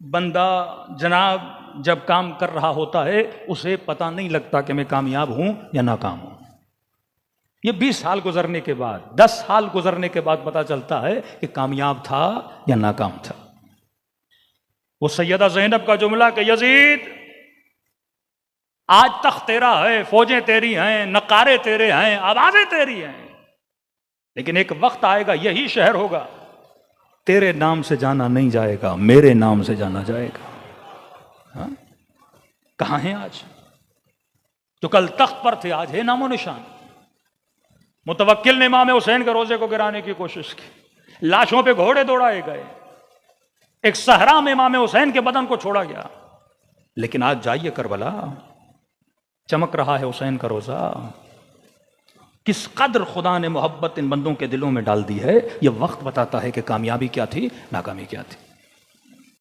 بندہ جناب جب کام کر رہا ہوتا ہے اسے پتہ نہیں لگتا کہ میں کامیاب ہوں یا ناکام ہوں. یہ 20 سال گزرنے کے بعد 10 سال گزرنے کے بعد پتہ چلتا ہے کہ کامیاب تھا یا ناکام تھا. وہ سیدہ زینب کا جملہ کہ یزید آج تخت تیرا ہے، فوجیں تیری ہیں، نقارے تیرے ہیں، آوازیں تیری ہیں، لیکن ایک وقت آئے گا یہی شہر ہوگا تیرے نام سے جانا نہیں جائے گا، میرے نام سے جانا جائے گا. ہاں؟ کہاں ہیں آج جو کل تخت پر تھے؟ آج ہے نام و نشان. متوکل نے امام حسین کے روزے کو گرانے کی کوشش کی، لاشوں پہ گھوڑے دوڑائے گئے، ایک صحرا میں امام حسین کے بدن کو چھوڑا گیا. لیکن آج جائیے کربلا، چمک رہا ہے حسین کا روزہ. کس قدر خدا نے محبت ان بندوں کے دلوں میں ڈال دی ہے، یہ وقت بتاتا ہے کہ کامیابی کیا تھی، ناکامی کیا تھی.